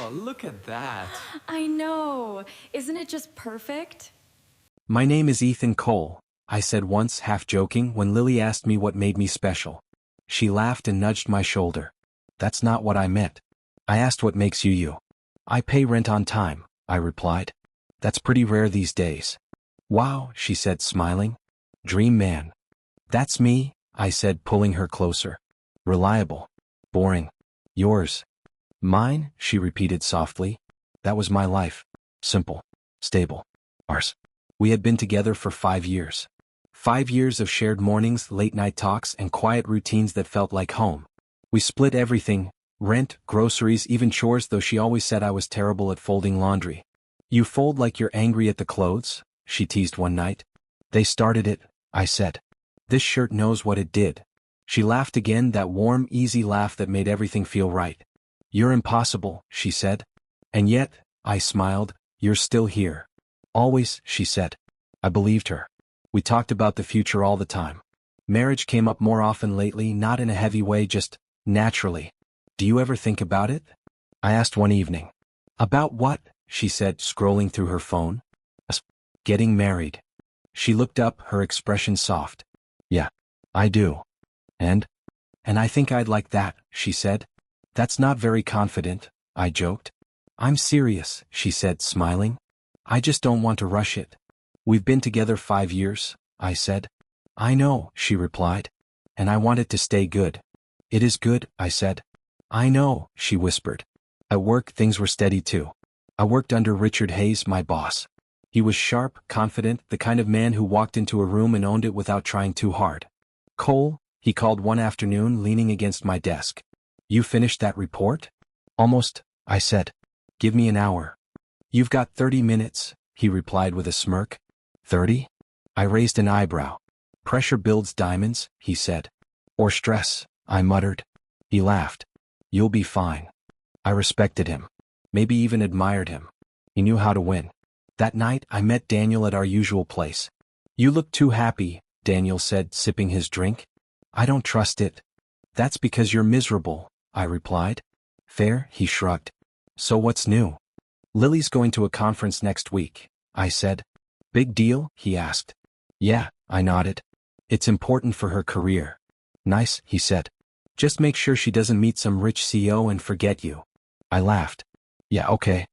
Wow, look at that. I know. Isn't it just perfect? My name is Ethan Cole, I said once half joking when Lily asked me what made me special. She laughed and nudged my shoulder. That's not what I meant. I asked what makes you you. I pay rent on time, I replied. That's pretty rare these days. Wow, she said smiling. Dream man. That's me, I said pulling her closer. Reliable. Boring. Yours. Mine, she repeated softly. That was my life. Simple. Stable. Ours. We had been together for 5 years. 5 years of shared mornings, late-night talks, and quiet routines that felt like home. We split everything, rent, groceries, even chores, though she always said I was terrible at folding laundry. You fold like you're angry at the clothes, she teased one night. They started it, I said. This shirt knows what it did. She laughed again, that warm, easy laugh that made everything feel right. You're impossible, she said. And yet, I smiled, you're still here. Always, she said. I believed her. We talked about the future all the time. Marriage came up more often lately, not in a heavy way, just naturally. Do you ever think about it? I asked one evening. About what? She said, scrolling through her phone. Getting married. She looked up, her expression soft. Yeah, I do. And I think I'd like that, she said. That's not very confident, I joked. I'm serious, she said, smiling. I just don't want to rush it. We've been together 5 years, I said. I know, she replied. And I want it to stay good. It is good, I said. I know, she whispered. At work, things were steady too. I worked under Richard Hayes, my boss. He was sharp, confident, the kind of man who walked into a room and owned it without trying too hard. Cole, he called one afternoon, leaning against my desk. You finished that report? Almost, I said. Give me an hour. You've got 30 minutes, he replied with a smirk. 30? I raised an eyebrow. Pressure builds diamonds, he said. Or stress, I muttered. He laughed. You'll be fine. I respected him. Maybe even admired him. He knew how to win. That night, I met Daniel at our usual place. You look too happy, Daniel said, sipping his drink. I don't trust it. That's because you're miserable, I replied. Fair, he shrugged. So what's new? Lily's going to a conference next week, I said. Big deal, he asked. Yeah, I nodded. It's important for her career. Nice, he said. Just make sure she doesn't meet some rich CEO and forget you. I laughed. Yeah, okay.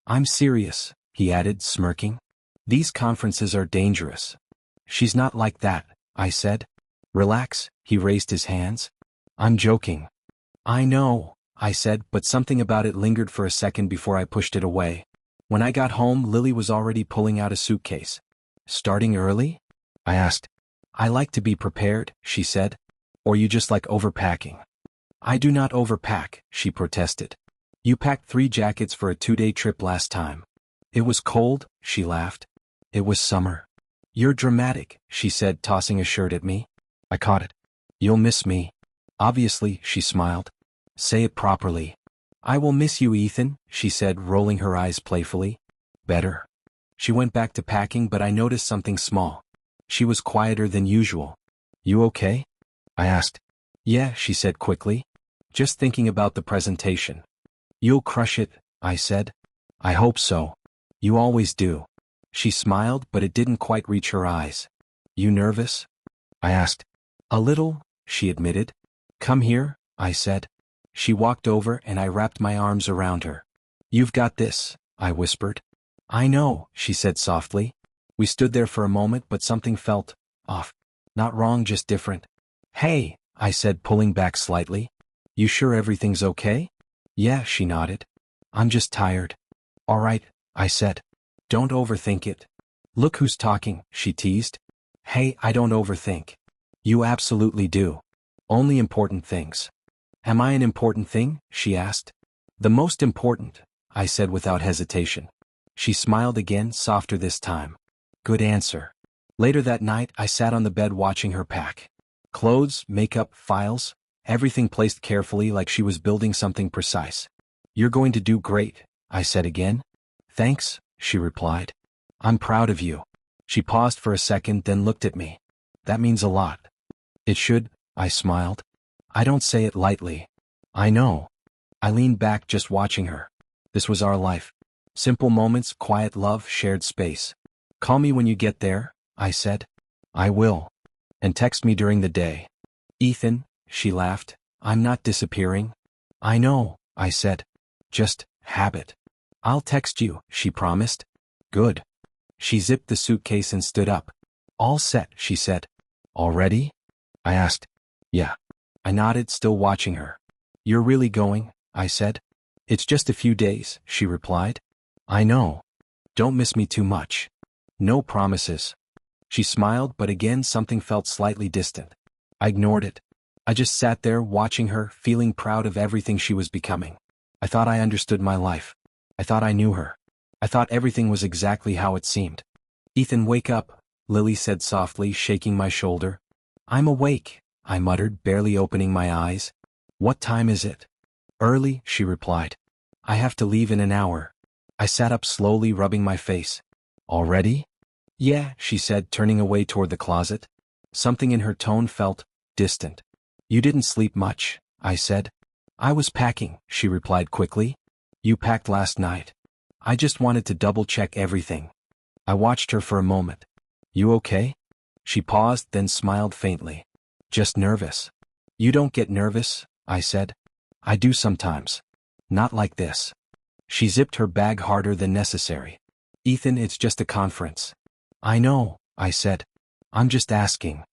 I'm serious, he added, smirking. These conferences are dangerous. She's not like that, I said. Relax, he raised his hands. I'm joking. I know, I said, but something about it lingered for a second before I pushed it away. When I got home, Lily was already pulling out a suitcase. Starting early? I asked. I like to be prepared, she said. Or you just like overpacking? I do not overpack, she protested. You packed 3 jackets for a 2-day trip last time. It was cold, she laughed. It was summer. You're dramatic, she said, tossing a shirt at me. I caught it. You'll miss me. Obviously, she smiled. Say it properly. I will miss you, Ethan, she said, rolling her eyes playfully. Better. She went back to packing, but I noticed something small. She was quieter than usual. You okay? I asked. Yeah, she said quickly. Just thinking about the presentation. You'll crush it, I said. I hope so. You always do. She smiled, but it didn't quite reach her eyes. You nervous? I asked. A little, she admitted. Come here, I said. She walked over and I wrapped my arms around her. You've got this, I whispered. I know, she said softly. We stood there for a moment, but something felt off. Not wrong, just different. Hey, I said, pulling back slightly. You sure everything's okay? Yeah, she nodded. I'm just tired. All right, I said. Don't overthink it. Look who's talking, she teased. Hey, I don't overthink. You absolutely do. Only important things. Am I an important thing? She asked. The most important, I said without hesitation. She smiled again, softer this time. Good answer. Later that night, I sat on the bed watching her pack. Clothes, makeup, files, everything placed carefully like she was building something precise. You're going to do great, I said again. Thanks, she replied. I'm proud of you. She paused for a second, then looked at me. That means a lot. It should, I smiled. I don't say it lightly. I know. I leaned back, just watching her. This was our life. Simple moments, quiet love, shared space. Call me when you get there, I said. I will. And text me during the day. Ethan, she laughed, I'm not disappearing. I know, I said. Just habit. I'll text you, she promised. Good. She zipped the suitcase and stood up. All set, she said. Already? I asked. Yeah. I nodded, still watching her. You're really going? I said. It's just a few days, she replied. I know. Don't miss me too much. No promises. She smiled, but again something felt slightly distant. I ignored it. I just sat there watching her, feeling proud of everything she was becoming. I thought I understood my life. I thought I knew her. I thought everything was exactly how it seemed. Ethan, wake up, Lily said softly, shaking my shoulder. I'm awake, I muttered, barely opening my eyes. What time is it? Early, she replied. I have to leave in an hour. I sat up slowly, rubbing my face. Already? Yeah, she said, turning away toward the closet. Something in her tone felt distant. You didn't sleep much, I said. I was packing, she replied quickly. You packed last night. I just wanted to double-check everything. I watched her for a moment. You okay? She paused, then smiled faintly. Just nervous. You don't get nervous, I said. I do sometimes. Not like this. She zipped her bag harder than necessary. Ethan, it's just a conference. I know, I said. I'm just asking.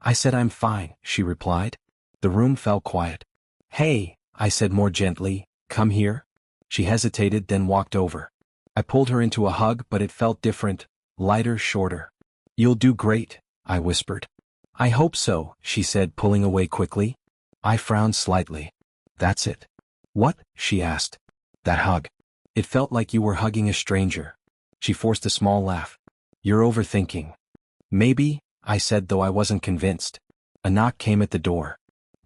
I said I'm fine, she replied. The room fell quiet. Hey, I said more gently, come here. She hesitated, then walked over. I pulled her into a hug, but it felt different, lighter, shorter. You'll do great, I whispered. I hope so, she said, pulling away quickly. I frowned slightly. That's it. What? She asked. That hug. It felt like you were hugging a stranger. She forced a small laugh. You're overthinking. Maybe, I said, though I wasn't convinced. A knock came at the door.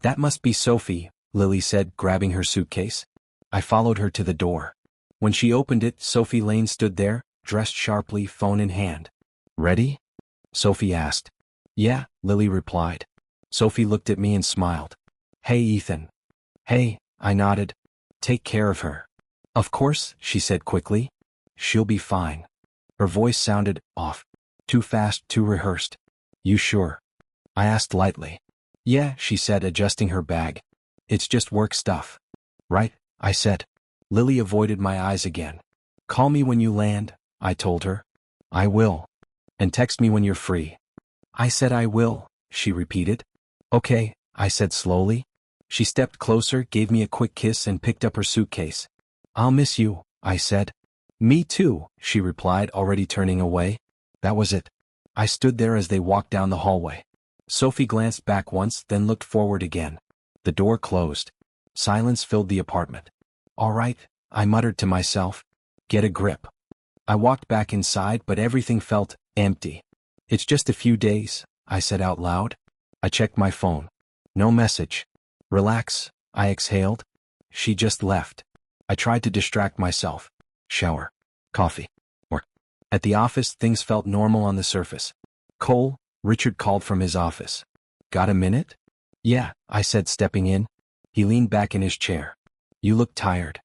That must be Sophie, Lily said, grabbing her suitcase. I followed her to the door. When she opened it, Sophie Lane stood there, dressed sharply, phone in hand. Ready? Sophie asked. Yeah, Lily replied. Sophie looked at me and smiled. Hey, Ethan. Hey, I nodded. Take care of her. Of course, she said quickly. She'll be fine. Her voice sounded off. Too fast, too rehearsed. You sure? I asked lightly. Yeah, she said, adjusting her bag. It's just work stuff. Right, I said. Lily avoided my eyes again. Call me when you land, I told her. I will. And text me when you're free. I said I will, she repeated. Okay, I said slowly. She stepped closer, gave me a quick kiss, and picked up her suitcase. I'll miss you, I said. Me too, she replied, already turning away. That was it. I stood there as they walked down the hallway. Sophie glanced back once, then looked forward again. The door closed. Silence filled the apartment. All right, I muttered to myself. Get a grip. I walked back inside, but everything felt empty. It's just a few days, I said out loud. I checked my phone. No message. Relax, I exhaled. She just left. I tried to distract myself. Shower. Coffee. Work. At the office, things felt normal on the surface. Cole, Richard called from his office. Got a minute? Yeah, I said, stepping in. He leaned back in his chair. You look tired.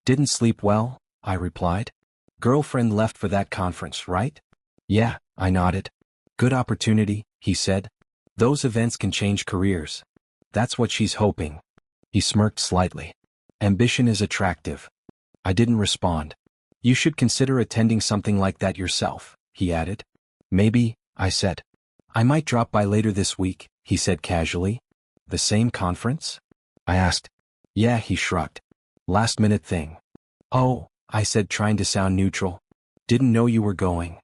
Didn't sleep well, I replied. Girlfriend left for that conference, right? Yeah, I nodded. Good opportunity, he said. Those events can change careers. That's what she's hoping. He smirked slightly. Ambition is attractive. I didn't respond. You should consider attending something like that yourself, he added. Maybe, I said. I might drop by later this week, he said casually. The same conference? I asked. Yeah, he shrugged. Last minute thing. Oh, I said, trying to sound neutral. Didn't know you were going.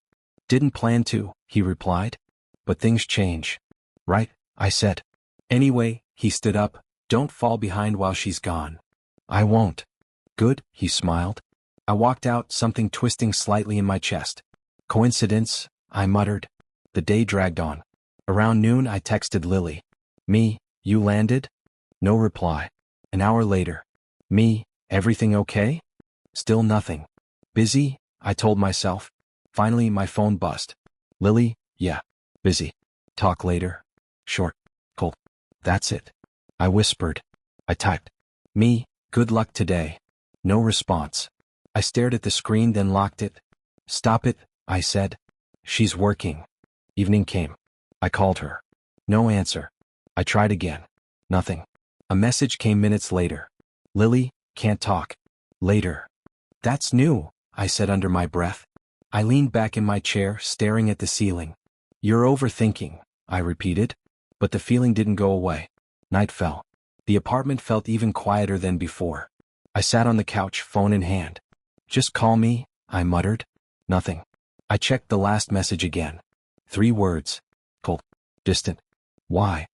Didn't plan to, he replied. But things change. Right, I said. Anyway, he stood up. Don't fall behind while she's gone. I won't. Good, he smiled. I walked out, something twisting slightly in my chest. Coincidence, I muttered. The day dragged on. Around noon, I texted Lily. Me, you landed? No reply. An hour later. Me, everything okay? Still nothing. Busy, I told myself. Finally, my phone buzzed. Lily, yeah, busy. Talk later. Short. Cold. That's it. I whispered. I typed. Me, good luck today. No response. I stared at the screen then locked it. Stop it, I said. She's working. Evening came. I called her. No answer. I tried again. Nothing. A message came minutes later. Lily, can't talk. Later. That's new, I said under my breath. I leaned back in my chair, staring at the ceiling. You're overthinking, I repeated. But the feeling didn't go away. Night fell. The apartment felt even quieter than before. I sat on the couch, phone in hand. Just call me, I muttered. Nothing. I checked the last message again. 3 words. Cold. Distant. Why?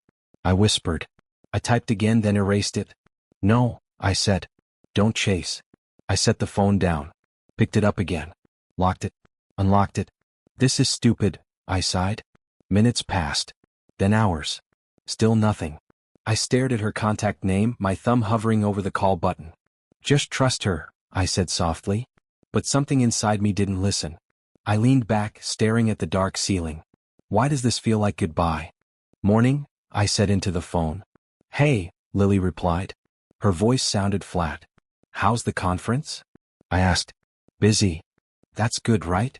I whispered. I typed again then erased it. No, I said. Don't chase. I set the phone down. Picked it up again. Locked it. Unlocked it. This is stupid, I sighed. Minutes passed. Then hours. Still nothing. I stared at her contact name, my thumb hovering over the call button. Just trust her, I said softly. But something inside me didn't listen. I leaned back, staring at the dark ceiling. Why does this feel like goodbye? Morning, I said into the phone. Hey, Lily replied. Her voice sounded flat. How's the conference? I asked. Busy. That's good, right?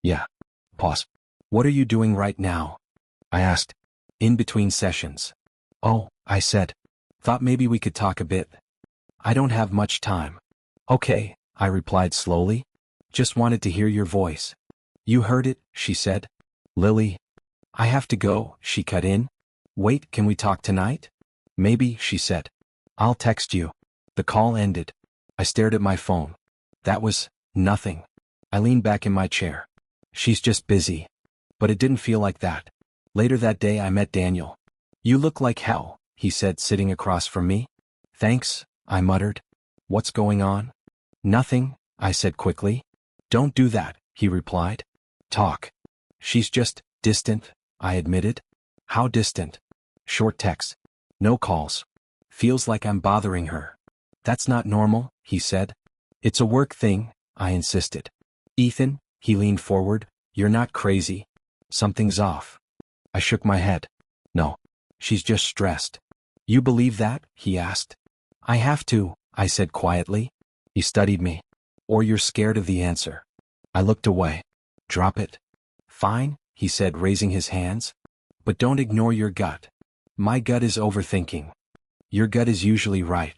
Yeah. Pause. What are you doing right now? I asked. In between sessions. Oh, I said. Thought maybe we could talk a bit. I don't have much time. Okay, I replied slowly. Just wanted to hear your voice. You heard it, she said. Lily. I have to go, she cut in. Wait, can we talk tonight? Maybe, she said. I'll text you. The call ended. I stared at my phone. That was nothing. I leaned back in my chair. She's just busy. But it didn't feel like that. Later that day I met Daniel. You look like hell, he said sitting across from me. Thanks, I muttered. What's going on? Nothing, I said quickly. Don't do that, he replied. Talk. She's just distant, I admitted. How distant? Short texts. No calls. Feels like I'm bothering her. That's not normal, he said. It's a work thing, I insisted. Ethan, he leaned forward, you're not crazy. Something's off. I shook my head. No. She's just stressed. You believe that? He asked. I have to, I said quietly. He studied me. Or you're scared of the answer. I looked away. Drop it. Fine, he said, raising his hands. But don't ignore your gut. My gut is overthinking. Your gut is usually right.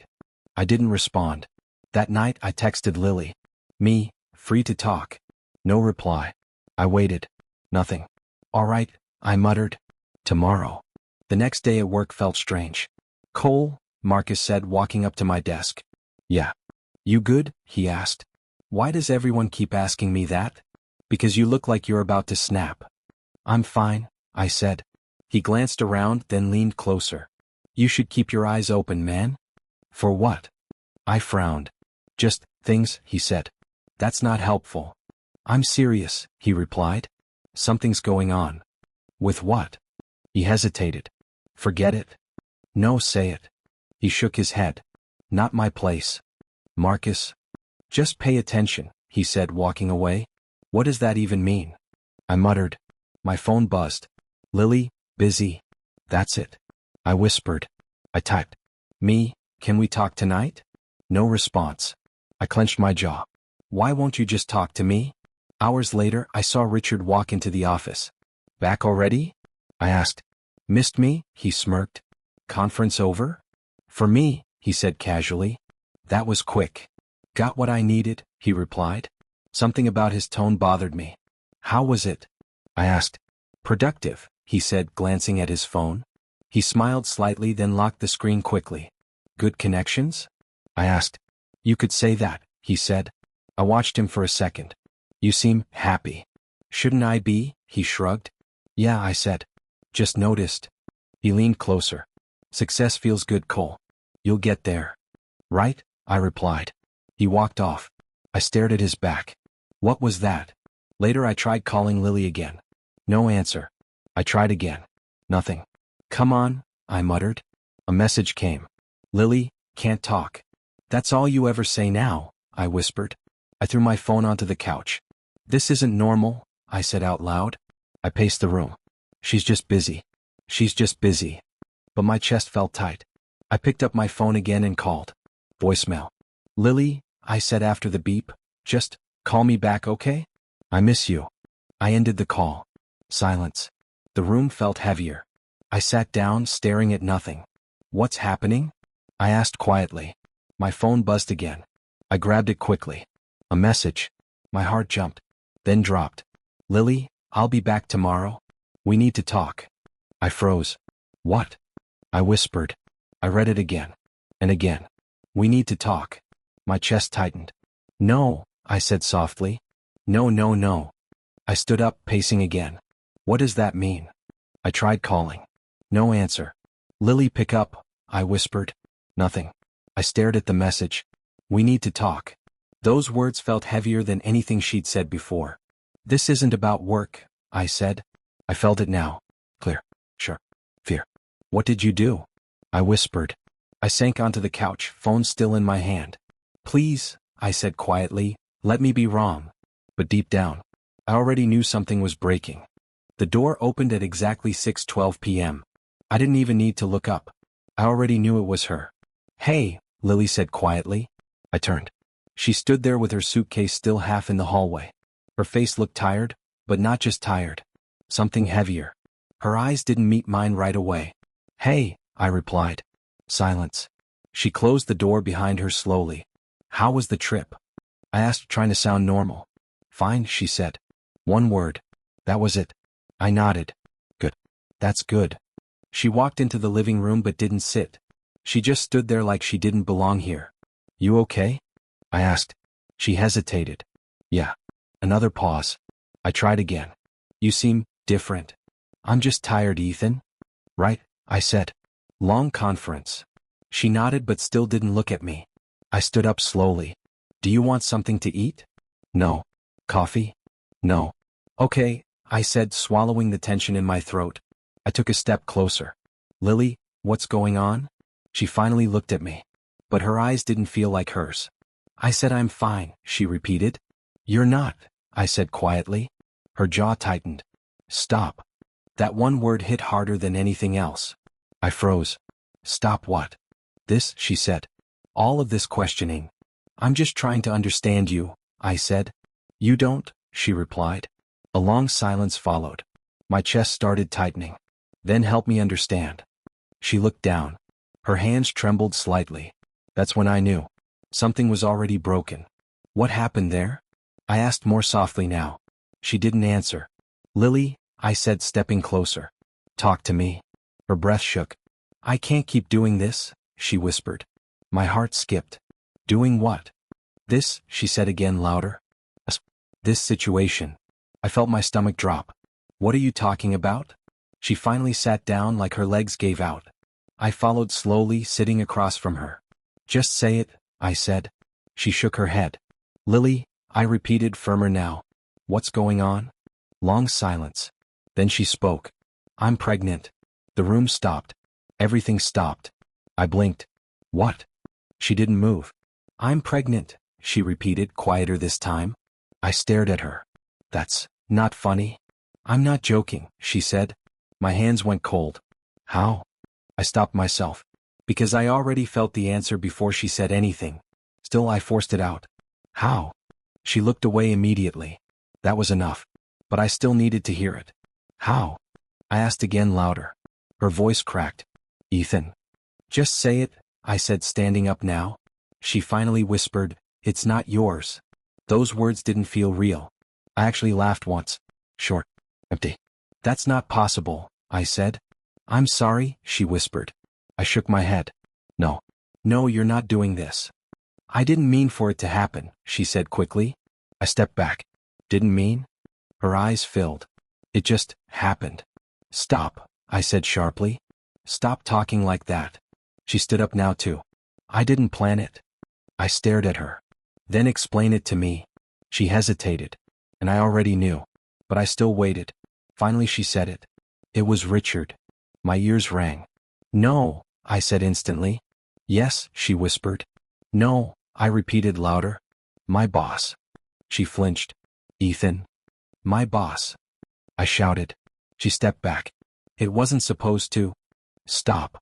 I didn't respond. That night I texted Lily. Me, free to talk. No reply. I waited. Nothing. All right, I muttered. Tomorrow. The next day at work felt strange. Cole, Marcus said, walking up to my desk. Yeah. You good? He asked. Why does everyone keep asking me that? Because you look like you're about to snap. I'm fine, I said. He glanced around, then leaned closer. You should keep your eyes open, man. For what? I frowned. Just things, he said. That's not helpful. I'm serious, he replied. Something's going on. With what? He hesitated. Forget it. No, say it. He shook his head. Not my place. Marcus. Just pay attention, he said, walking away. What does that even mean? I muttered. My phone buzzed. Lily, busy. That's it. I whispered. I typed. Me, can we talk tonight? No response. I clenched my jaw. Why won't you just talk to me? Hours later, I saw Richard walk into the office. Back already? I asked. Missed me? He smirked. Conference over? For me, he said casually. That was quick. Got what I needed, he replied. Something about his tone bothered me. How was it? I asked. Productive, he said, glancing at his phone. He smiled slightly, then locked the screen quickly. Good connections? I asked. You could say that, he said. I watched him for a second. You seem happy. Shouldn't I be? He shrugged. Yeah, I said. Just noticed. He leaned closer. Success feels good, Cole. You'll get there. Right? I replied. He walked off. I stared at his back. What was that? Later I tried calling Lily again. No answer. I tried again. Nothing. Come on, I muttered. A message came. Lily, can't talk. That's all you ever say now, I whispered. I threw my phone onto the couch. This isn't normal, I said out loud. I paced the room. She's just busy. She's just busy. But my chest felt tight. I picked up my phone again and called. Voicemail. Lily, I said after the beep, Just, call me back, okay? I miss you. I ended the call. Silence. The room felt heavier. I sat down, staring at nothing. What's happening? I asked quietly. My phone buzzed again. I grabbed it quickly. A message. My heart jumped, then dropped. Lily, I'll be back tomorrow. We need to talk. I froze. What? I whispered. I read it again. And again. We need to talk. My chest tightened. No, I said softly. No, no, no. I stood up, pacing again. What does that mean? I tried calling. No answer. Lily, pick up, I whispered. Nothing. I stared at the message. We need to talk. Those words felt heavier than anything she'd said before. This isn't about work, I said. I felt it now. Clear. Sure. Fear. What did you do? I whispered. I sank onto the couch, phone still in my hand. Please, I said quietly, let me be wrong. But deep down, I already knew something was breaking. The door opened at exactly 6:12 p.m. I didn't even need to look up. I already knew it was her. Hey, Lily said quietly. I turned. She stood there with her suitcase still half in the hallway. Her face looked tired, but not just tired. Something heavier. Her eyes didn't meet mine right away. Hey, I replied. Silence. She closed the door behind her slowly. How was the trip? I asked, trying to sound normal. Fine, she said. One word. That was it. I nodded. Good. That's good. She walked into the living room but didn't sit. She just stood there like she didn't belong here. You okay? I asked. She hesitated. Yeah. Another pause. I tried again. You seem different. I'm just tired, Ethan. Right, I said. Long conference. She nodded but still didn't look at me. I stood up slowly. Do you want something to eat? No. Coffee? No. Okay, I said, swallowing the tension in my throat. I took a step closer. Lily, what's going on? She finally looked at me. But her eyes didn't feel like hers. I said I'm fine, she repeated. You're not, I said quietly. Her jaw tightened. Stop. That one word hit harder than anything else. I froze. Stop what? This, she said. All of this questioning. I'm just trying to understand you, I said. You don't, she replied. A long silence followed. My chest started tightening. Then help me understand. She looked down. Her hands trembled slightly. That's when I knew. Something was already broken. What happened there? I asked more softly now. She didn't answer. Lily, I said, stepping closer. Talk to me. Her breath shook. I can't keep doing this, she whispered. My heart skipped. Doing what? This, she said again louder. This situation. I felt my stomach drop. What are you talking about? She finally sat down like her legs gave out. I followed slowly, sitting across from her. Just say it, I said. She shook her head. Lily, I repeated, firmer now. What's going on? Long silence. Then she spoke. I'm pregnant. The room stopped. Everything stopped. I blinked. What? She didn't move. I'm pregnant, she repeated, quieter this time. I stared at her. That's not funny. I'm not joking, she said. My hands went cold. How? I stopped myself. Because I already felt the answer before she said anything. Still, I forced it out. How? She looked away immediately. That was enough. But I still needed to hear it. How? I asked again louder. Her voice cracked. Ethan. Just say it, I said, standing up now. She finally whispered, it's not yours. Those words didn't feel real. I actually laughed once. Short. Empty. That's not possible, I said. I'm sorry, she whispered. I shook my head. No. No, you're not doing this. I didn't mean for it to happen, she said quickly. I stepped back. Didn't mean? Her eyes filled. It just happened. Stop, I said sharply. Stop talking like that. She stood up now too. I didn't plan it. I stared at her. Then explain it to me. She hesitated. And I already knew. But I still waited. Finally she said it. It was Richard. My ears rang. No, I said instantly. Yes, she whispered. No, I repeated louder. My boss. She flinched. Ethan. My boss. I shouted. She stepped back. It wasn't supposed to. Stop.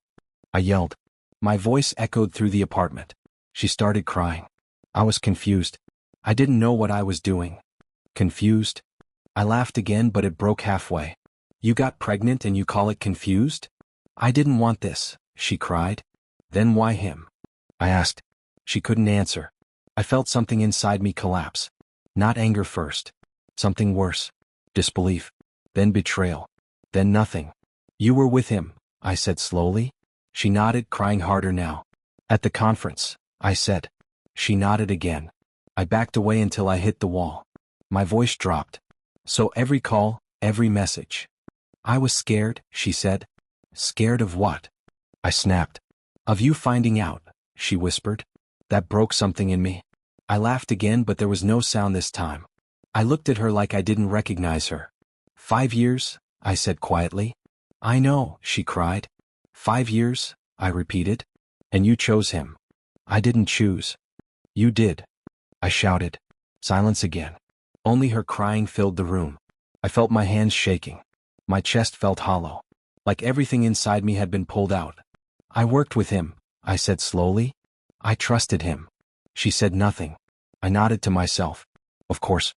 I yelled. My voice echoed through the apartment. She started crying. I was confused. I didn't know what I was doing. Confused? I laughed again, but it broke halfway. You got pregnant and you call it confused? I didn't want this, she cried. Then why him? I asked. She couldn't answer. I felt something inside me collapse. Not anger first. Something worse. Disbelief. Then betrayal. Then nothing. You were with him, I said slowly. She nodded, crying harder now. At the conference, I said. She nodded again. I backed away until I hit the wall. My voice dropped. So every call, every message. I was scared, she said. Scared of what? I snapped. Of you finding out, she whispered. That broke something in me. I laughed again, but there was no sound this time. I looked at her like I didn't recognize her. 5 years, I said quietly. I know, she cried. 5 years, I repeated. And you chose him. I didn't choose. You did. I shouted. Silence again. Only her crying filled the room. I felt my hands shaking. My chest felt hollow. Like everything inside me had been pulled out. I worked with him, I said slowly. I trusted him. She said nothing. I nodded to myself. Of course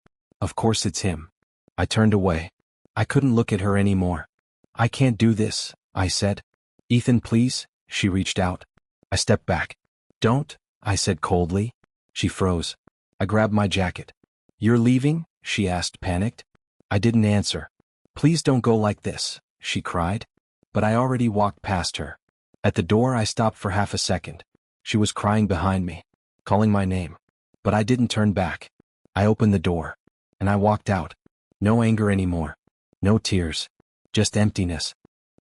it's him. I turned away. I couldn't look at her anymore. I can't do this, I said. Ethan, please, she reached out. I stepped back. Don't, I said coldly. She froze. I grabbed my jacket. You're leaving? She asked, panicked. I didn't answer. Please don't go like this, she cried. But I already walked past her. At the door I stopped for half a second. She was crying behind me, calling my name. But I didn't turn back. I opened the door. And I walked out. No anger anymore. No tears. Just emptiness.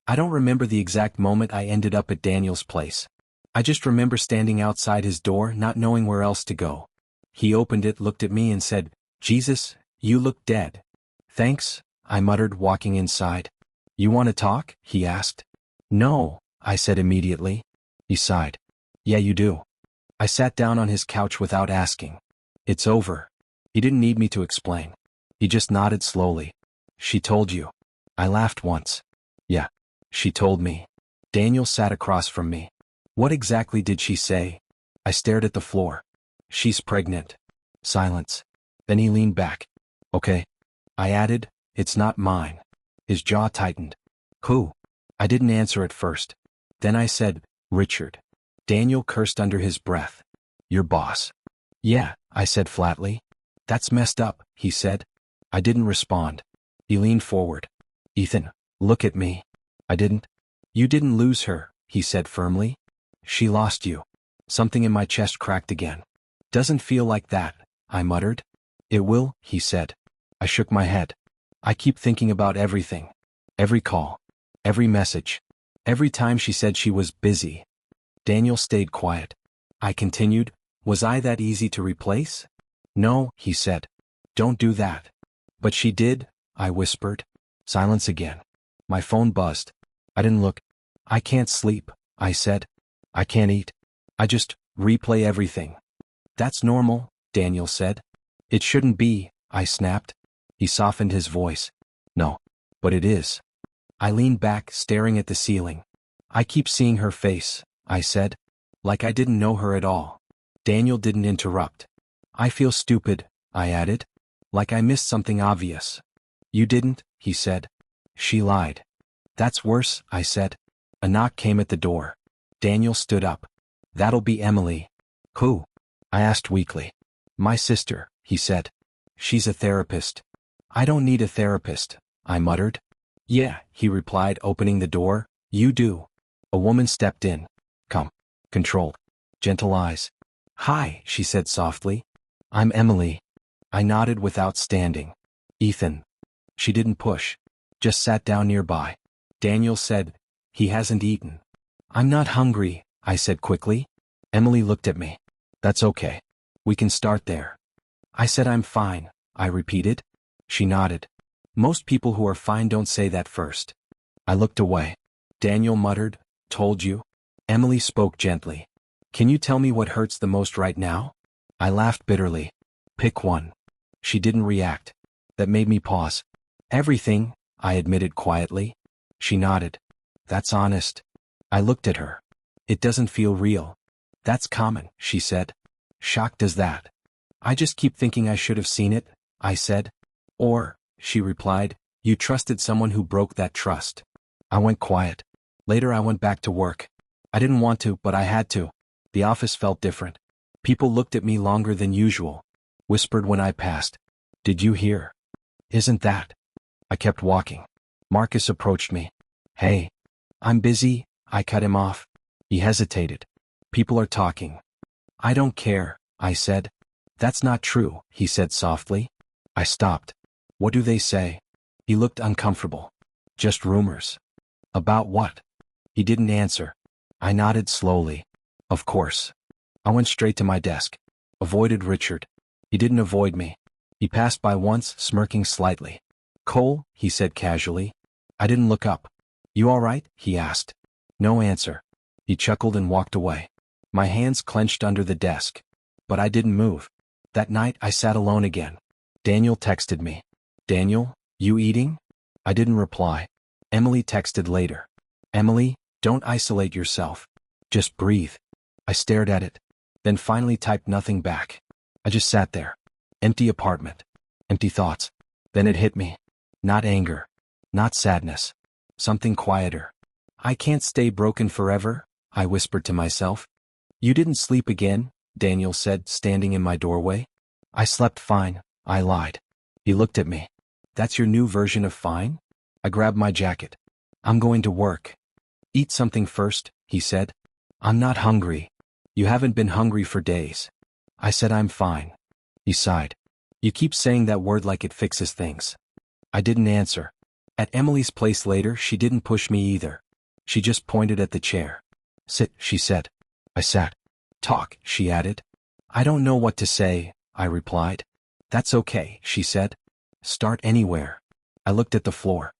I don't remember the exact moment I ended up at Daniel's place. I just remember standing outside his door, not knowing where else to go. He opened it, looked at me and said, Jesus, you look dead. Thanks, I muttered, walking inside. You want to talk? He asked. No, I said immediately. He sighed. Yeah, you do. I sat down on his couch without asking. It's over. He didn't need me to explain. He just nodded slowly. She told you. I laughed once. Yeah, she told me. Daniel sat across from me. What exactly did she say? I stared at the floor. She's pregnant. Silence. Then he leaned back. Okay. I added, it's not mine. His jaw tightened. Who? I didn't answer at first. Then I said, Richard. Daniel cursed under his breath. Your boss. Yeah, I said flatly. That's messed up, he said. I didn't respond. He leaned forward. Ethan, look at me. I didn't. You didn't lose her, he said firmly. She lost you. Something in my chest cracked again. Doesn't feel like that, I muttered. It will, he said. I shook my head. I keep thinking about everything. Every call. Every message. Every time she said she was busy. Daniel stayed quiet. I continued, was I that easy to replace? No, he said. Don't do that. But she did, I whispered. Silence again. My phone buzzed. I didn't look. I can't sleep, I said. I can't eat. I just replay everything. That's normal, Daniel said. It shouldn't be, I snapped. He softened his voice. No, but it is. I leaned back, staring at the ceiling. I keep seeing her face, I said. Like I didn't know her at all. Daniel didn't interrupt. I feel stupid, I added. Like I missed something obvious. You didn't, he said. She lied. That's worse, I said. A knock came at the door. Daniel stood up. That'll be Emily. Who? I asked weakly. My sister, he said. She's a therapist. I don't need a therapist, I muttered. Yeah, he replied, opening the door. You do. A woman stepped in. Come. Controlled. Gentle eyes. Hi, she said softly. I'm Emily. I nodded without standing. Ethan. She didn't push. Just sat down nearby. Daniel said, he hasn't eaten. I'm not hungry, I said quickly. Emily looked at me. That's okay. We can start there. I said I'm fine, I repeated. She nodded. Most people who are fine don't say that first. I looked away. Daniel muttered, told you. Emily spoke gently. Can you tell me what hurts the most right now? I laughed bitterly. Pick one. She didn't react. That made me pause. Everything, I admitted quietly. She nodded. That's honest. I looked at her. It doesn't feel real. That's common, she said. Shocked as that. I just keep thinking I should have seen it, I said. Or, she replied, you trusted someone who broke that trust. I went quiet. Later I went back to work. I didn't want to, but I had to. The office felt different. People looked at me longer than usual. Whispered when I passed. Did you hear? Isn't that? I kept walking. Marcus approached me. Hey. I'm busy, I cut him off. He hesitated. People are talking. I don't care, I said. That's not true, he said softly. I stopped. What do they say? He looked uncomfortable. Just rumors. About what? He didn't answer. I nodded slowly. Of course. I went straight to my desk. Avoided Richard. He didn't avoid me. He passed by once, smirking slightly. Cole, he said casually. I didn't look up. You all right? He asked. No answer. He chuckled and walked away. My hands clenched under the desk. But I didn't move. That night I sat alone again. Daniel texted me. Daniel, you eating? I didn't reply. Emily texted later. Emily, don't isolate yourself. Just breathe. I stared at it. Then finally typed nothing back. I just sat there. Empty apartment. Empty thoughts. Then it hit me. Not anger. Not sadness. Something quieter. I can't stay broken forever, I whispered to myself. You didn't sleep again, Daniel said, standing in my doorway. I slept fine, I lied. He looked at me. That's your new version of fine? I grabbed my jacket. I'm going to work. Eat something first, he said. I'm not hungry. You haven't been hungry for days. I said I'm fine. He sighed. You keep saying that word like it fixes things. I didn't answer. At Emily's place later, she didn't push me either. She just pointed at the chair. Sit, she said. I sat. Talk, she added. I don't know what to say, I replied. That's okay, she said. Start anywhere. I looked at the floor.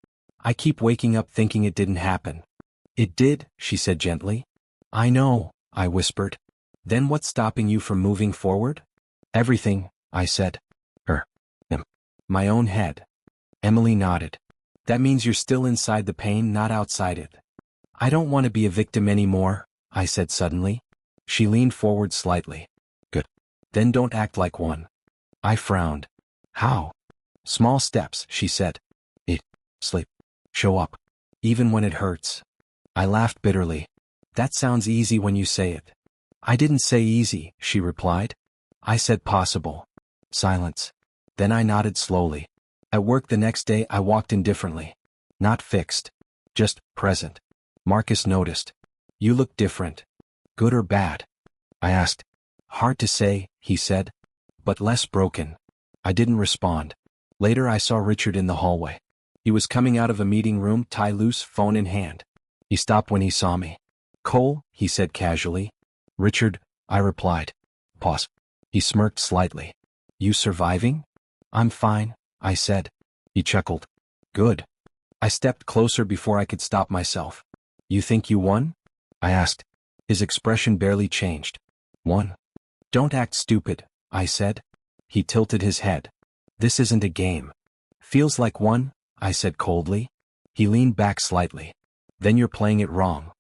I keep waking up thinking it didn't happen. It did, she said gently. I know, I whispered. Then what's stopping you from moving forward? Everything, I said. My own head. Emily nodded. That means you're still inside the pain, not outside it. I don't want to be a victim anymore, I said suddenly. She leaned forward slightly. Good. Then don't act like one. I frowned. How? Small steps, she said. Eat. Sleep. Show up. Even when it hurts. I laughed bitterly. That sounds easy when you say it. I didn't say easy, she replied. I said possible. Silence. Then I nodded slowly. At work the next day I walked in differently. Not fixed. Just present. Marcus noticed. You look different. Good or bad? I asked. Hard to say, he said. But less broken. I didn't respond. Later I saw Richard in the hallway. He was coming out of a meeting room, tie loose, phone in hand. He stopped when he saw me. Cole, he said casually. Richard, I replied. Pause. He smirked slightly. You surviving? I'm fine, I said. He chuckled. Good. I stepped closer before I could stop myself. You think you won? I asked. His expression barely changed. Won. Don't act stupid, I said. He tilted his head. This isn't a game. Feels like one, I said coldly. He leaned back slightly. Then you're playing it wrong.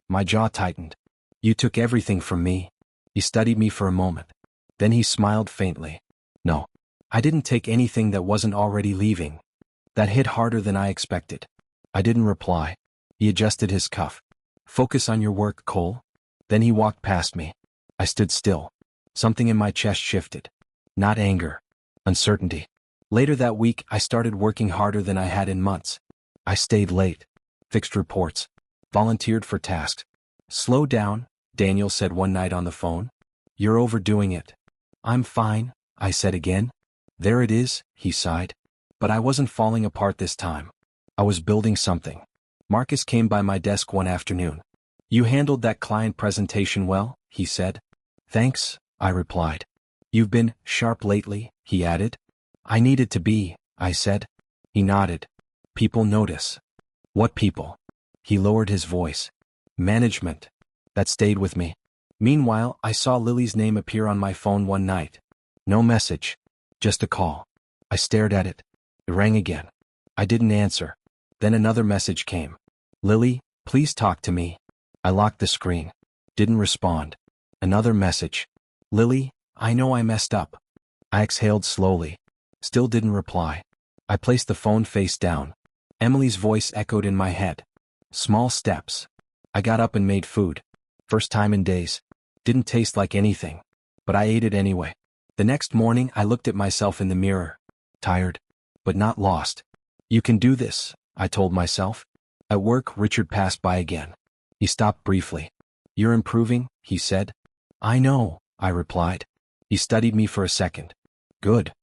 My jaw tightened. You took everything from me. He studied me for a moment. Then he smiled faintly. No. I didn't take anything that wasn't already leaving. That hit harder than I expected. I didn't reply. He adjusted his cuff. Focus on your work, Cole. Then he walked past me. I stood still. Something in my chest shifted. Not anger. Uncertainty. Later that week, I started working harder than I had in months. I stayed late. Fixed reports. Volunteered for tasks. Slow down, Daniel said one night on the phone. You're overdoing it. I'm fine, I said again. There it is, he sighed. But I wasn't falling apart this time. I was building something. Marcus came by my desk one afternoon. You handled that client presentation well, he said. Thanks, I replied. You've been sharp lately, he added. I needed to be, I said. He nodded. People notice. What people? He lowered his voice. Management. That stayed with me. Meanwhile, I saw Lily's name appear on my phone one night. No message. Just a call. I stared at it. It rang again. I didn't answer. Then another message came. Lily, please talk to me. I locked the screen. Didn't respond. Another message. Lily, I know I messed up. I exhaled slowly. Still didn't reply. I placed the phone face down. Emily's voice echoed in my head. Small steps. I got up and made food. First time in days. Didn't taste like anything. But I ate it anyway. The next morning I looked at myself in the mirror. Tired. But not lost. You can do this, I told myself. At work, Richard passed by again. He stopped briefly. You're improving, he said. I know, I replied. He studied me for a second. Good.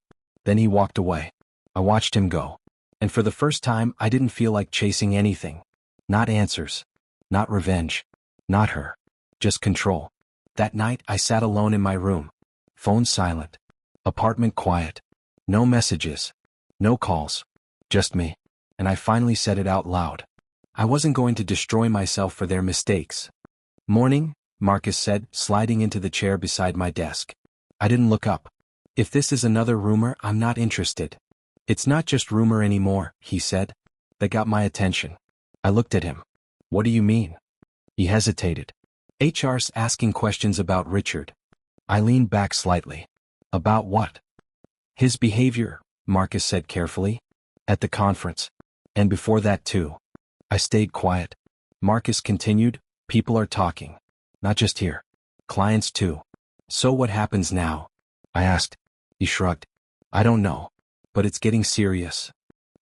Then he walked away. I watched him go. And for the first time, I didn't feel like chasing anything. Not answers. Not revenge. Not her. Just control. That night, I sat alone in my room. Phone silent. Apartment quiet. No messages. No calls. Just me. And I finally said it out loud. I wasn't going to destroy myself for their mistakes. Morning, Marcus said, sliding into the chair beside my desk. I didn't look up. If this is another rumor, I'm not interested. It's not just rumor anymore, he said. That got my attention. I looked at him. What do you mean? He hesitated. HR's asking questions about Richard. I leaned back slightly. About what? His behavior, Marcus said carefully. At the conference. And before that too. I stayed quiet. Marcus continued, people are talking. Not just here. Clients too. So what happens now? I asked. He shrugged. I don't know. But it's getting serious.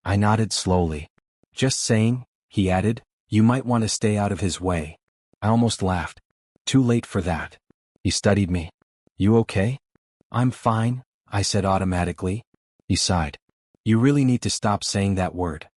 I nodded slowly. Just saying, he added, you might want to stay out of his way. I almost laughed. Too late for that. He studied me. You okay? I'm fine, I said automatically. He sighed. You really need to stop saying that word.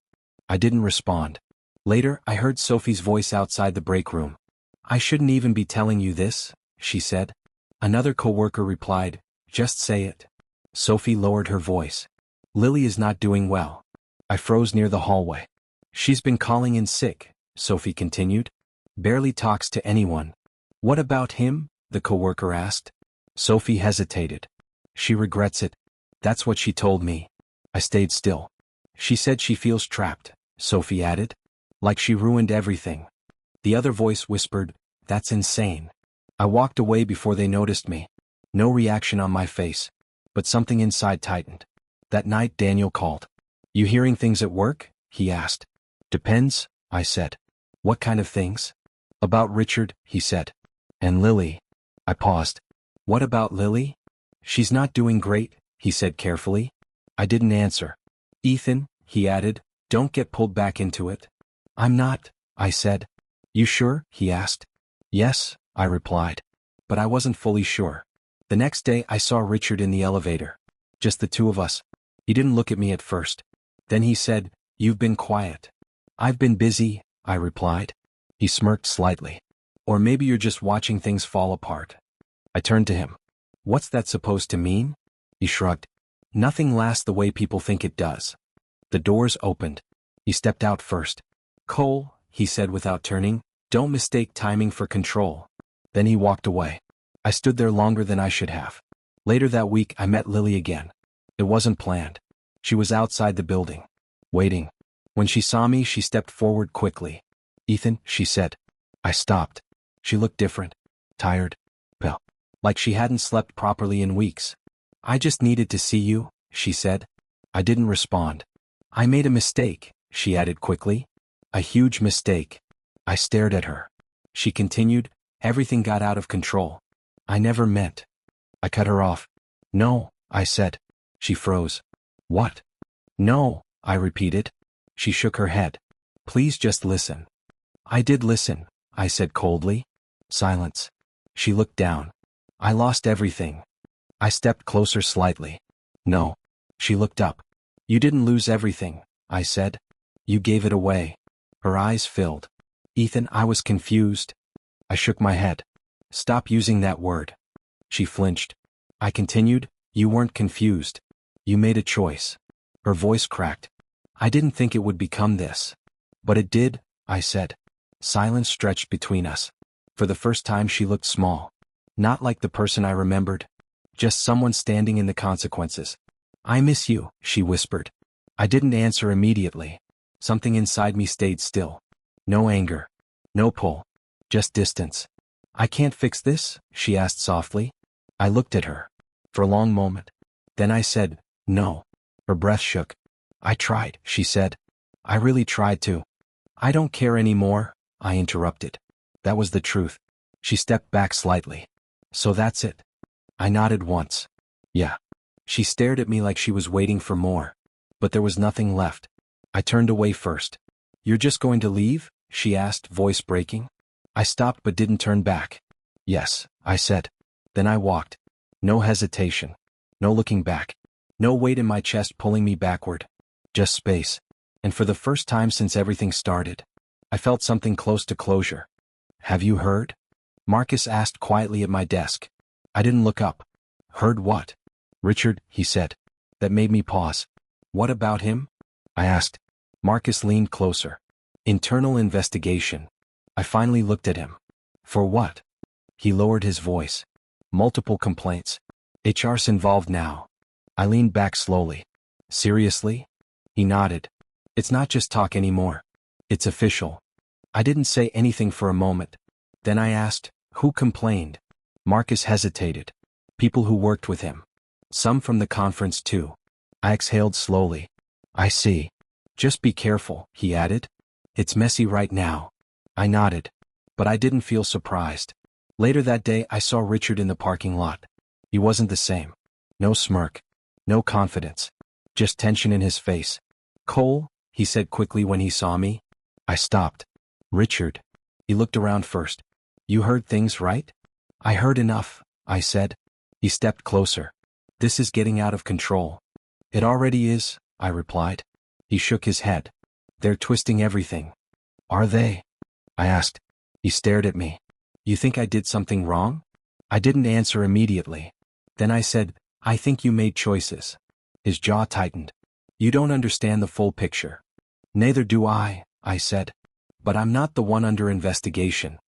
I didn't respond. Later, I heard Sophie's voice outside the break room. I shouldn't even be telling you this, she said. Another coworker replied, just say it. Sophie lowered her voice. Lily is not doing well. I froze near the hallway. She's been calling in sick, Sophie continued. Barely talks to anyone. What about him? The coworker asked. Sophie hesitated. She regrets it. That's what she told me. I stayed still. She said she feels trapped, Sophie added. Like she ruined everything. The other voice whispered, that's insane. I walked away before they noticed me. No reaction on my face. But something inside tightened. That night Daniel called. You hearing things at work? He asked. Depends, I said. What kind of things? About Richard, he said. And Lily. I paused. What about Lily? She's not doing great, he said carefully. I didn't answer. Ethan, he added, don't get pulled back into it. I'm not, I said. You sure? He asked. Yes, I replied. But I wasn't fully sure. The next day I saw Richard in the elevator. Just the two of us. He didn't look at me at first. Then he said, you've been quiet. I've been busy, I replied. He smirked slightly. Or maybe you're just watching things fall apart. I turned to him. What's that supposed to mean? He shrugged. Nothing lasts the way people think it does. The doors opened. He stepped out first. Cole, he said without turning, don't mistake timing for control. Then he walked away. I stood there longer than I should have. Later that week I met Lily again. It wasn't planned. She was outside the building. Waiting. When she saw me, she stepped forward quickly. Ethan, she said. I stopped. She looked different. Tired. Pale. Like she hadn't slept properly in weeks. I just needed to see you, she said. I didn't respond. I made a mistake, she added quickly. A huge mistake. I stared at her. She continued, everything got out of control. I never meant. I cut her off. No, I said. She froze. What? No, I repeated. She shook her head. Please just listen. I did listen, I said coldly. Silence. She looked down. I lost everything. I stepped closer slightly. No. She looked up. You didn't lose everything, I said. You gave it away. Her eyes filled. Ethan, I was confused. I shook my head. Stop using that word. She flinched. I continued, you weren't confused. You made a choice. Her voice cracked. I didn't think it would become this. But it did, I said. Silence stretched between us. For the first time she looked small. Not like the person I remembered. Just someone standing in the consequences. I miss you, she whispered. I didn't answer immediately. Something inside me stayed still. No anger. No pull. Just distance. I can't fix this? She asked softly. I looked at her. For a long moment. Then I said, no. Her breath shook. I tried, she said. I really tried to. I don't care anymore, I interrupted. That was the truth. She stepped back slightly. So that's it. I nodded once. Yeah. She stared at me like she was waiting for more. But there was nothing left. I turned away first. You're just going to leave? She asked, voice breaking. I stopped but didn't turn back. Yes, I said. Then I walked. No hesitation. No looking back. No weight in my chest pulling me backward. Just space. And for the first time since everything started, I felt something close to closure. Have you heard? Marcus asked quietly at my desk. I didn't look up. Heard what? Richard, he said. That made me pause. What about him? I asked. Marcus leaned closer. Internal investigation. I finally looked at him. For what? He lowered his voice. Multiple complaints. HR's involved now. I leaned back slowly. Seriously? He nodded. It's not just talk anymore. It's official. I didn't say anything for a moment. Then I asked, who complained? Marcus hesitated. People who worked with him. Some from the conference too. I exhaled slowly. I see. Just be careful, he added. It's messy right now. I nodded. But I didn't feel surprised. Later that day I saw Richard in the parking lot. He wasn't the same. No smirk. No confidence. Just tension in his face. Cole, he said quickly when he saw me. I stopped. Richard. He looked around first. You heard things, right? I heard enough, I said. He stepped closer. This is getting out of control. It already is, I replied. He shook his head. They're twisting everything. Are they? I asked. He stared at me. You think I did something wrong? I didn't answer immediately. Then I said, I think you made choices. His jaw tightened. You don't understand the full picture. Neither do I said. But I'm not the one under investigation.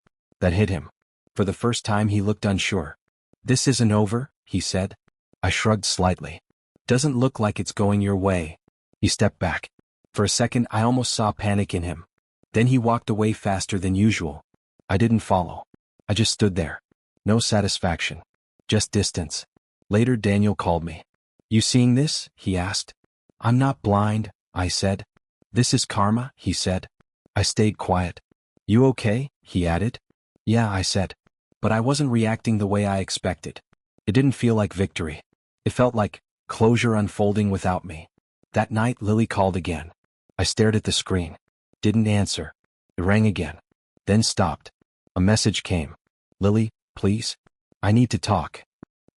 That hit him. For the first time he looked unsure. This isn't over, he said. I shrugged slightly. Doesn't look like it's going your way. He stepped back. For a second I almost saw panic in him. Then he walked away faster than usual. I didn't follow. I just stood there. No satisfaction. Just distance. Later Daniel called me. You seeing this? He asked. I'm not blind, I said. This is karma, he said. I stayed quiet. You okay? He added. Yeah, I said. But I wasn't reacting the way I expected. It didn't feel like victory. It felt like closure unfolding without me. That night Lily called again. I stared at the screen. Didn't answer. It rang again. Then stopped. A message came. Lily, please? I need to talk.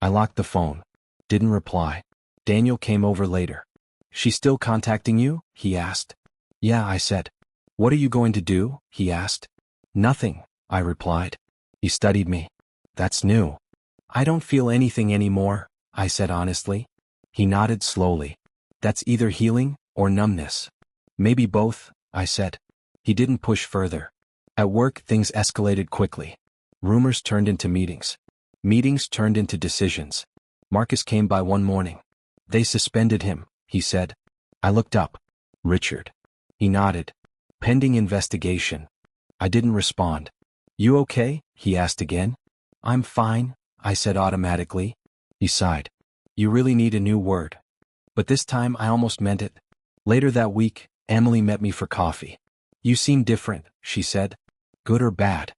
I locked the phone. Didn't reply. Daniel came over later. She's still contacting you? He asked. Yeah, I said. What are you going to do? He asked. Nothing, I replied. He studied me. That's new. I don't feel anything anymore, I said honestly. He nodded slowly. That's either healing or numbness. Maybe both, I said. He didn't push further. At work, things escalated quickly. Rumors turned into meetings. Meetings turned into decisions. Marcus came by one morning. They suspended him, he said. I looked up. Richard. He nodded. Pending investigation. I didn't respond. You okay? He asked again. I'm fine, I said automatically. He sighed. You really need a new word. But this time I almost meant it. Later that week, Emily met me for coffee. You seem different, she said. Good or bad?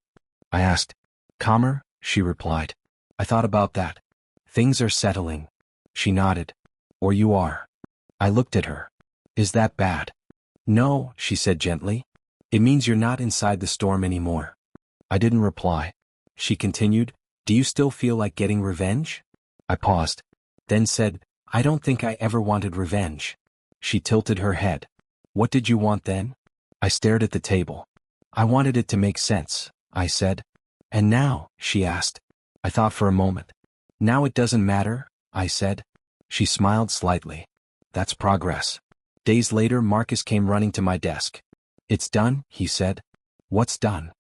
I asked. Calmer, she replied. I thought about that. Things are settling. She nodded. Or you are. I looked at her. Is that bad? No, she said gently. It means you're not inside the storm anymore. I didn't reply. She continued, do you still feel like getting revenge? I paused. Then said, I don't think I ever wanted revenge. She tilted her head. What did you want then? I stared at the table. I wanted it to make sense, I said. And now? She asked. I thought for a moment. Now it doesn't matter, I said. She smiled slightly. That's progress. Days later Marcus came running to my desk. It's done, he said. What's done?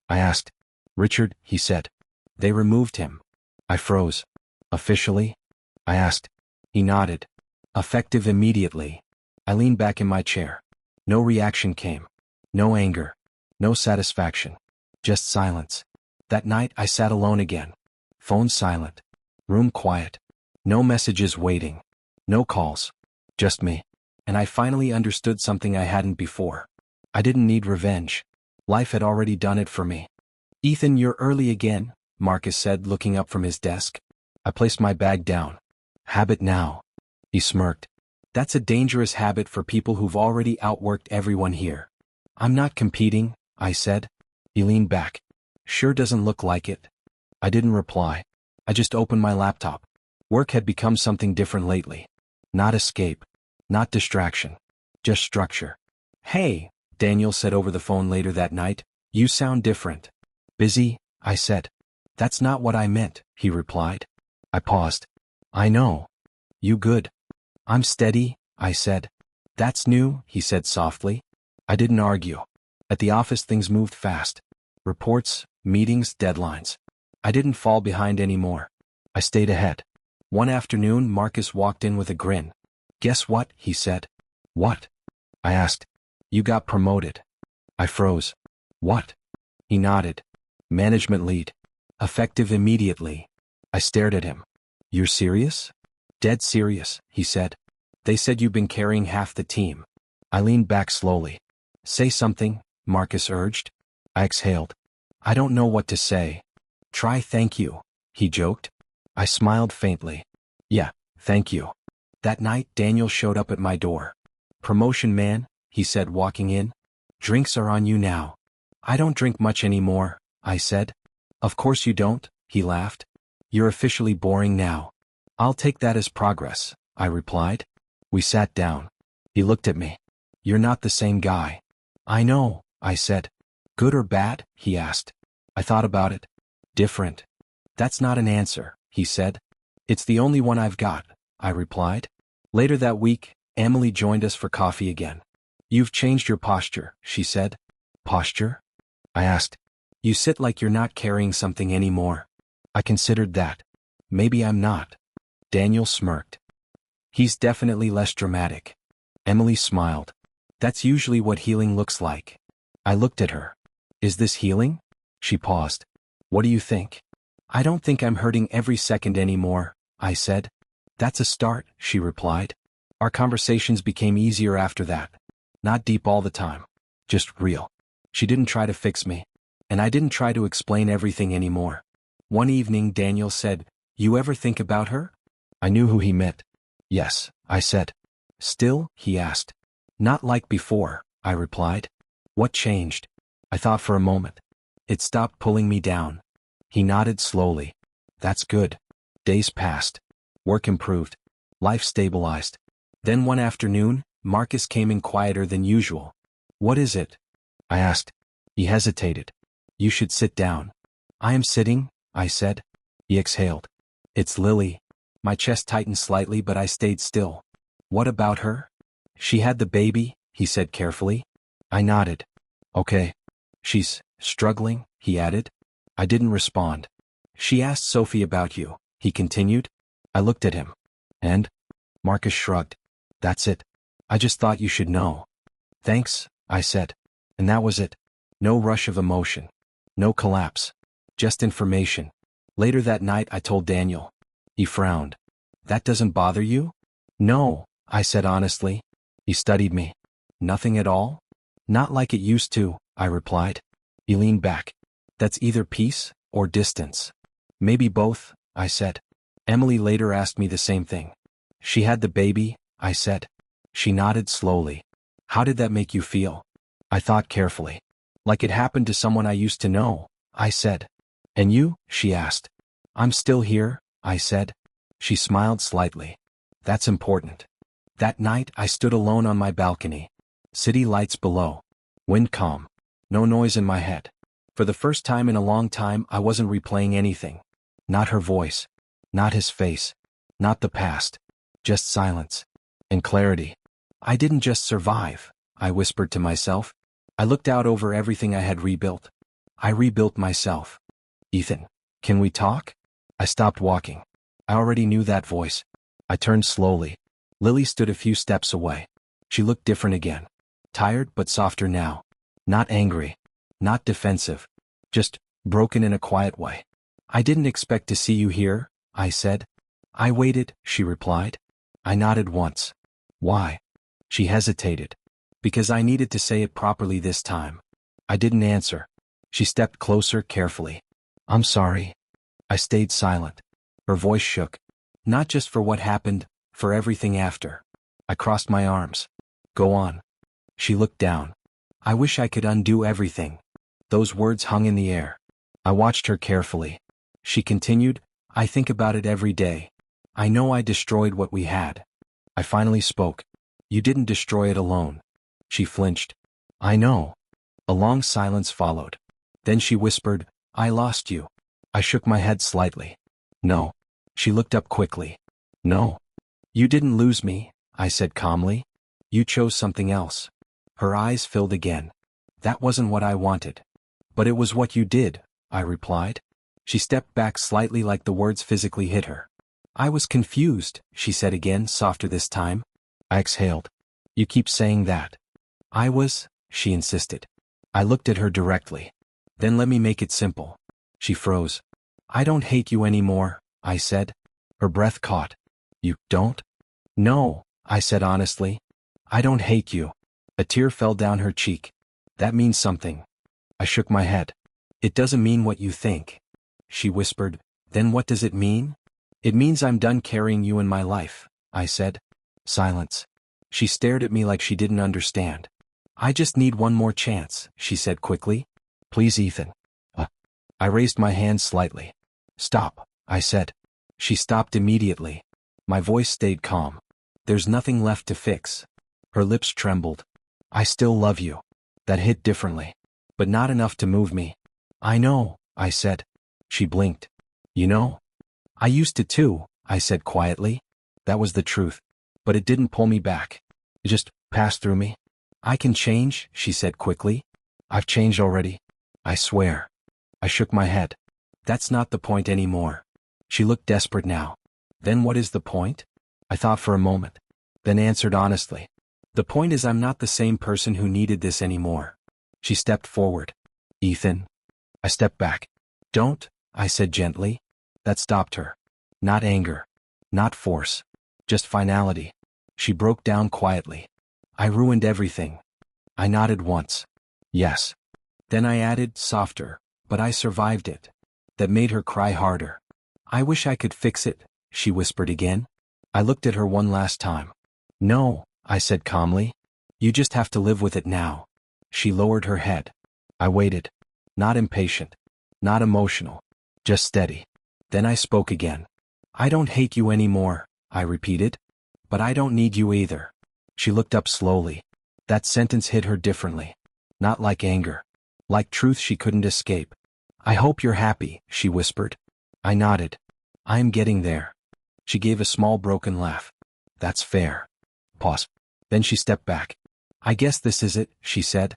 I asked. Richard, he said. They removed him. I froze. Officially? I asked. He nodded. Effective immediately. I leaned back in my chair. No reaction came. No anger. No satisfaction. Just silence. That night I sat alone again. Phone silent. Room quiet. No messages waiting. No calls. Just me. And I finally understood something I hadn't before. I didn't need revenge. Life had already done it for me. Ethan, you're early again, Marcus said, looking up from his desk. I placed my bag down. Habit now. He smirked. That's a dangerous habit for people who've already outworked everyone here. I'm not competing, I said. He leaned back. Sure doesn't look like it. I didn't reply. I just opened my laptop. Work had become something different lately. Not escape. Not distraction. Just structure. Hey, Daniel said over the phone later that night. You sound different. Busy, I said. That's not what I meant, he replied. I paused. I know. You good? I'm steady, I said. That's new, he said softly. I didn't argue. At the office things moved fast. Reports, meetings, deadlines. I didn't fall behind anymore. I stayed ahead. One afternoon, Marcus walked in with a grin. Guess what? He said. What? I asked. You got promoted. I froze. What? He nodded. Management lead. Effective immediately. I stared at him. You're serious? Dead serious, he said. They said you've been carrying half the team. I leaned back slowly. Say something, Marcus urged. I exhaled. I don't know what to say. Try thank you, he joked. I smiled faintly. Yeah, thank you. That night, Daniel showed up at my door. Promotion man, he said, walking in. Drinks are on you now. I don't drink much anymore, I said. Of course you don't, he laughed. You're officially boring now. I'll take that as progress, I replied. We sat down. He looked at me. You're not the same guy. I know, I said. Good or bad? He asked. I thought about it. Different. That's not an answer, he said. It's the only one I've got, I replied. Later that week, Emily joined us for coffee again. You've changed your posture, she said. Posture? I asked. You sit like you're not carrying something anymore. I considered that. Maybe I'm not. Daniel smirked. He's definitely less dramatic. Emily smiled. That's usually what healing looks like. I looked at her. Is this healing? She paused. What do you think? I don't think I'm hurting every second anymore, I said. That's a start, she replied. Our conversations became easier after that. Not deep all the time. Just real. She didn't try to fix me. And I didn't try to explain everything anymore. One evening, Daniel said, You ever think about her? I knew who he meant. Yes, I said. Still? He asked. Not like before, I replied. What changed? I thought for a moment. It stopped pulling me down. He nodded slowly. That's good. Days passed. Work improved. Life stabilized. Then one afternoon, Marcus came in quieter than usual. What is it? I asked. He hesitated. You should sit down. I am sitting, I said. He exhaled. It's Lily. My chest tightened slightly, but I stayed still. What about her? She had the baby, he said carefully. I nodded. Okay. She's struggling, he added. I didn't respond. She asked Sophie about you, he continued. I looked at him. And? Marcus shrugged. That's it. I just thought you should know. Thanks, I said. And that was it. No rush of emotion. No collapse. Just information. Later that night I told Daniel. He frowned. That doesn't bother you? No, I said honestly. He studied me. Nothing at all? Not like it used to, I replied. He leaned back. That's either peace or distance. Maybe both, I said. Emily later asked me the same thing. She had the baby, I said. She nodded slowly. How did that make you feel? I thought carefully. Like it happened to someone I used to know, I said. And you? She asked. I'm still here, I said. She smiled slightly. That's important. That night I stood alone on my balcony. City lights below. Wind calm. No noise in my head. For the first time in a long time I wasn't replaying anything. Not her voice. Not his face. Not the past. Just silence. And clarity. I didn't just survive, I whispered to myself. I looked out over everything I had rebuilt. I rebuilt myself. Ethan, can we talk? I stopped walking. I already knew that voice. I turned slowly. Lily stood a few steps away. She looked different again. Tired but softer now. Not angry. Not defensive. Just broken in a quiet way. I didn't expect to see you here, I said. I waited, she replied. I nodded once. Why? She hesitated. Because I needed to say it properly this time. I didn't answer. She stepped closer carefully. I'm sorry. I stayed silent. Her voice shook. Not just for what happened, for everything after. I crossed my arms. Go on. She looked down. I wish I could undo everything. Those words hung in the air. I watched her carefully. She continued, I think about it every day. I know I destroyed what we had. I finally spoke. You didn't destroy it alone. She flinched. I know. A long silence followed. Then she whispered, I lost you. I shook my head slightly. No. She looked up quickly. No. You didn't lose me, I said calmly. You chose something else. Her eyes filled again. That wasn't what I wanted. But it was what you did, I replied. She stepped back slightly like the words physically hit her. I was confused, she said again, softer this time. I exhaled. You keep saying that. I was, she insisted. I looked at her directly. Then let me make it simple. She froze. I don't hate you anymore, I said. Her breath caught. You don't? No, I said honestly. I don't hate you. A tear fell down her cheek. That means something. I shook my head. It doesn't mean what you think. She whispered. Then what does it mean? It means I'm done carrying you in my life, I said. Silence. She stared at me like she didn't understand. I just need one more chance, she said quickly. Please, Ethan. I raised my hand slightly. Stop, I said. She stopped immediately. My voice stayed calm. There's nothing left to fix. Her lips trembled. I still love you. That hit differently. But not enough to move me. I know, I said. She blinked. You know? I used to too, I said quietly. That was the truth. But it didn't pull me back. It just passed through me. I can change, she said quickly. I've changed already. I swear. I shook my head. That's not the point anymore. She looked desperate now. Then what is the point? I thought for a moment. Then answered honestly. The point is I'm not the same person who needed this anymore. She stepped forward. Ethan. I stepped back. Don't, I said gently. That stopped her. Not anger. Not force. Just finality. She broke down quietly. I ruined everything. I nodded once. Yes. Then I added, softer, but I survived it. That made her cry harder. I wish I could fix it, she whispered again. I looked at her one last time. No, I said calmly. You just have to live with it now. She lowered her head. I waited. Not impatient. Not emotional. Just steady. Then I spoke again. I don't hate you anymore, I repeated. But I don't need you either. She looked up slowly. That sentence hit her differently. Not like anger. Like truth she couldn't escape. I hope you're happy, she whispered. I nodded. I am getting there. She gave a small broken laugh. That's fair. Pause. Then she stepped back. I guess this is it, she said.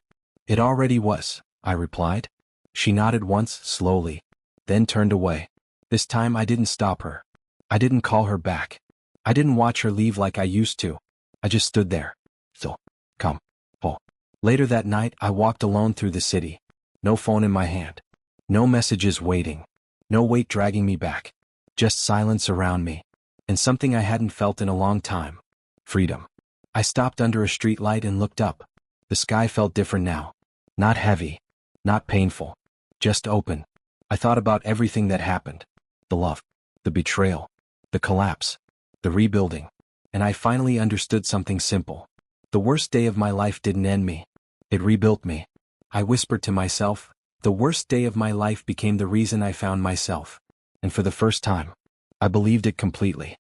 It already was, I replied. She nodded once, slowly. Then turned away. This time I didn't stop her. I didn't call her back. I didn't watch her leave like I used to. I just stood there. So, come. Oh. Later that night I walked alone through the city. No phone in my hand. No messages waiting. No weight dragging me back. Just silence around me. And something I hadn't felt in a long time. Freedom. I stopped under a streetlight and looked up. The sky felt different now. Not heavy. Not painful. Just open. I thought about everything that happened. The love. The betrayal. The collapse. The rebuilding. And I finally understood something simple. The worst day of my life didn't end me. It rebuilt me. I whispered to myself, the worst day of my life became the reason I found myself. And for the first time, I believed it completely.